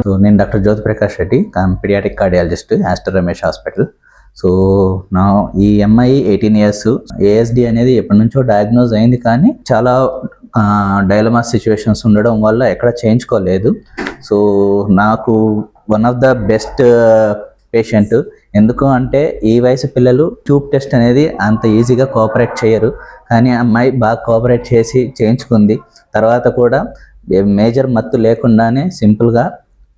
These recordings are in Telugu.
సో నేను doctor Jyothi Prakash Reddy, paediatric cardiologist, Aster Ramesh hospital. So నా ఈ అమ్మాయి 18 years. ఏఎస్డి అనేది ఎప్పటి నుంచో డయాగ్నోజ్ అయింది, కానీ చాలా డైలమా సిచ్యువేషన్స్ ఉండడం వల్ల ఎక్కడ చేయించుకోలేదు. సో నాకు one of the best patient. ఎందుకు అంటే ఈ వయసు పిల్లలు ట్యూబ్ టెస్ట్ అనేది అంత ఈజీగా కోఆపరేట్ చేయరు, కానీ అమ్మాయి బాగా కోఆపరేట్ చేసి చేయించుకుంది. తర్వాత కూడా మేజర్ మత్తు లేకుండానే సింపుల్గా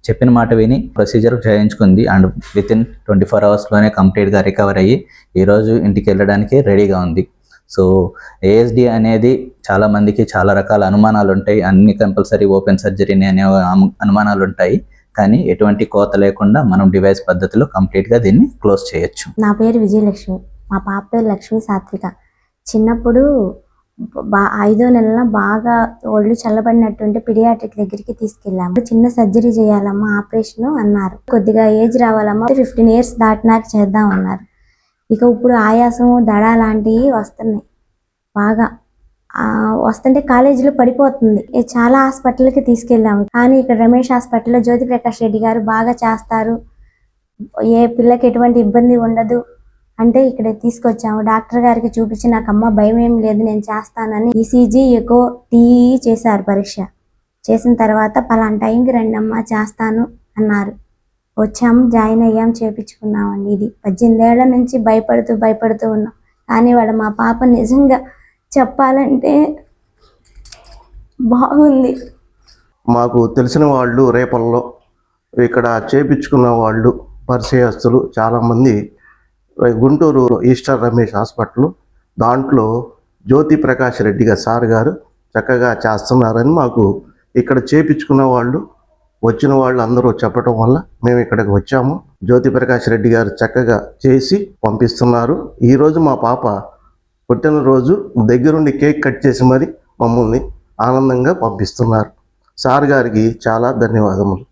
చెప్పిన మాట విని ప్రొసీజర్ చేయించుకుంది. అండ్ వితిన్ 24 hours కంప్లీట్గా రికవర్ అయ్యి ఈరోజు ఇంటికి వెళ్ళడానికి రెడీగా ఉంది. సో ఏఎస్డి అనేది చాలామందికి చాలా రకాల అనుమానాలు ఉంటాయి. అన్ని కంపల్సరీ ఓపెన్ సర్జరీని అనే అనుమానాలు ఉంటాయి, కానీ ఎటువంటి కోత లేకుండా మనం డివైస్ పద్ధతిలో కంప్లీట్గా దీన్ని క్లోజ్ చేయొచ్చు. నా పేరు విజయలక్ష్మి, మా పాప పేరు లక్ష్మీ సాత్విక. చిన్నప్పుడు 5వ నెలల బాగా ఒళ్ళు చల్లబడినట్టుంటే పీడియాట్రిక్ దగ్గరికి తీసుకెళ్ళాము. చిన్న సర్జరీ చేయాలమ్మా, ఆపరేషన్ అన్నారు. కొద్దిగా ఏజ్ రావాలమ్మా, 15 years దాటినాక చేద్దాం అన్నారు. ఇక ఇప్పుడు ఆయాసం, దడ లాంటివి వస్తున్నాయి. బాగా వస్తుంటే కాలేజీలో పడిపోతుంది. చాలా హాస్పిటల్కి తీసుకెళ్ళాము, కానీ ఇక్కడ రమేష్ హాస్పిటల్లో జ్యోతి ప్రకాష్ రెడ్డి గారు బాగా చేస్తారు, ఏ పిల్లకి ఎటువంటి ఇబ్బంది ఉండదు అంటే ఇక్కడ తీసుకొచ్చాము. డాక్టర్ గారికి చూపించి నాకు అమ్మ భయం ఏం లేదు, నేను చేస్తానని ఈసీజీ, ఎకో, టీఈ చేశారు. పరీక్ష చేసిన తర్వాత పలానా టైంకి రండి అమ్మ చేస్తాను అన్నారు. వచ్చాము, జాయిన్ అయ్యాం, చేపించుకున్నామండి. ఇది 18 ఏళ్ల నుంచి భయపడుతూ ఉన్నాం, కానీ మా పాప నిజంగా చెప్పాలంటే బాగుంది. మాకు తెలిసిన వాళ్ళు రేపల్లో ఇక్కడ చేపించుకున్న వాళ్ళు పరిచయస్తులు చాలామంది గుంటూరు ఈస్టర్ రమేష్ హాస్పిటల్, దాంట్లో జ్యోతి ప్రకాష్ రెడ్డి సార్ గారు చక్కగా చేస్తున్నారని మాకు ఇక్కడ చేపించుకున్న వాళ్ళు వచ్చిన వాళ్ళు అందరూ చెప్పడం వల్ల మేము ఇక్కడికి వచ్చాము. జ్యోతి ప్రకాష్ రెడ్డి గారు చక్కగా చేసి పంపిస్తున్నారు. ఈరోజు మా పాప పుట్టినరోజు దగ్గరుండి కేక్ కట్ చేసి మరి మమ్మల్ని ఆనందంగా పంపిస్తున్నారు. సార్ గారికి చాలా ధన్యవాదములు.